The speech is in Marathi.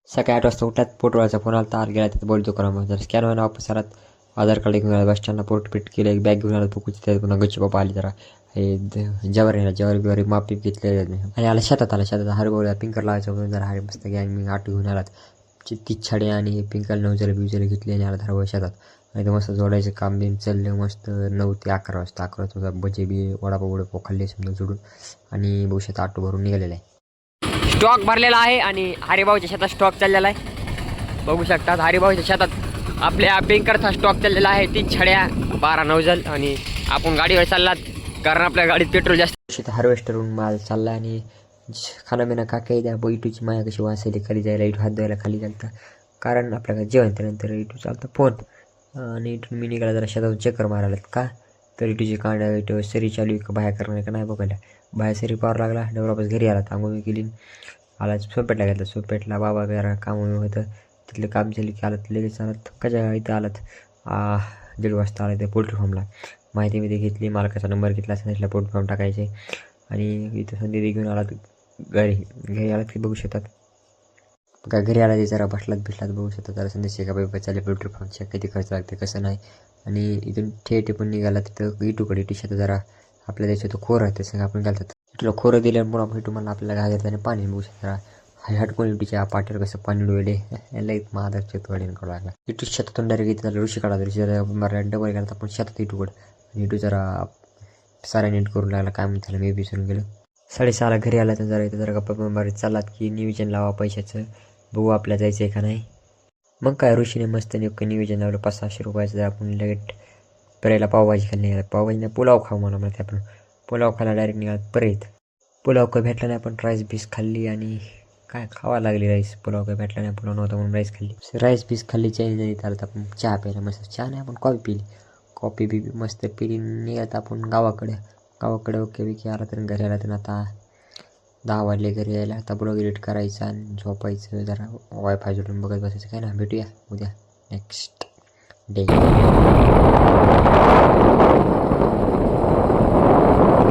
सकाळी 8 वाजता उठल्यात पोटवाळाचा फोन आला तार गेला तिथे बोलतो करा मग जर स्कॅन व्हायला वापस आलात आधार कार्ड घेऊन आला बस स्टँडला पोट पीट केलं एक बॅग घेऊन आला पुकुची त्यात पुन्हा गच्ची बाबा आली जरा हे जवारी बिवारी मापी घेतले आणि आला शेतात हरभरा पिंकर लावायचं म्हणून जरा हरी मस्त गॅंग मी आठ घेऊन आलात तीच छडे आणि पिंकर नवजले घेतले आणि आला हरभरा शेतात आणि मस्त जोडायचं काम बिम चाललं मस्त 9 ते 11 वाजता 11 वाजता भजे बी वडापाव खाल्ले समजा जोडून आणि भविष्यात आटो भरून निघालेला आहे. स्टॉक भरलेला आहे आणि हरिभाऊच्या शेतात स्टॉक चाललेला आहे. बघू शकतात हरिभाऊच्या शेतात आपल्या पिंकरचा स्टॉक चाललेला आहे. 3 छड्या 12 नवजल आणि आपण गाडीवर चाललात कारण आपल्या गाडीत पेट्रोल जास्त हार्वेस्टरहून माल चालला आणि खानाबिना काका द्या इटूची माया कशी वाचायली खाली जायला इटू हात द्यायला खाली चालतं कारण आपल्याला जेवण त्यानंतर इटू चालतं फोन आणि इथून मी निघाला जरा शेतातून चक्कर मारायला का तर इटूची कांड्या इटू सरी चालू का बाहेर करणार का नाही बघायला बाहेर सरी पावर लागला डबरापास घरी आला आंघोळ केली आला सोपेटला गेला सोपेटला बाबा जरा काम होतं तिथलं काम झालं की आलं लगेच आलात कशा इथं आलात 1:30 वाजता आला ते पोल्ट्री फार्मला माहिती मी घेतली मालकाचा नंबर घेतला सांगितला पोल्ट्री फार्म टाकायचे आणि इथं संधी घेऊन आलात घरी आलात की बघू शकतात का घरी आला ते जरा बसलात बघू शकतात जरा संदेश का बाबा चालले पोल्ट्री फार्मच्या किती खर्च लागते कसं नाही आणि इथून थेट पण निघाला तिथं इटूकडे टीशर्ट जरा आपल्या देशात खोर आहे तसं आपण घालतात इटूला खोरं दिल्यामुळे आपण तुम्हाला आपल्याला घालायचं आणि पाणी बघू शकता हटकून इटूच्या पाट्यावर कसं पाणी डोळे याला एक महादारच्या तोडीने काढू लागला इटू शेतातून डायरेक्ट इथं ऋषी काढा ऋषी डबल घालत आपण शेतात इटूकडं आणि इटू जरा सारा नीट करू लागला काय म्हणताला मी विसरून गेलो 6:30ला घरी आला तर जरा इथं जरा गप्पा मारत चाललात की नियोजन लावा पैशाचं बघू आपल्याला जायचं आहे का नाही मग काय ऋषीने मस्त नियोजन लावलं 500-600 रुपयाचं जर आपण लगेच पेरायला पावभाजी खाल्ली निघाला पावभाजीने पुलाव खाऊ म्हणा ते आपण पुलाव खायला डायरेक्ट निघाला परत पुलाव काही भेटला नाही आपण राईस बीस खाल्ली आणि काय खावा लागली राईस पुलाव काही भेटला नाही पुलाव नव्हता म्हणून राईस बीस खाल्ली चायनी नाही चालत आपण चहा प्यायला मस्त चहा नाही आपण कॉफी पिली कॉफी बी मस्त पिली निघात आपण गावाकडे ओके विकी आला तर घरी आला तर आता 10 वाजले घरी यायला आता ब्लॉग एडिट करायचा आणि झोपायचं जरा वायफाय जोडून बघत बसायचं काय ना भेटूया उद्या नेक्स्ट डे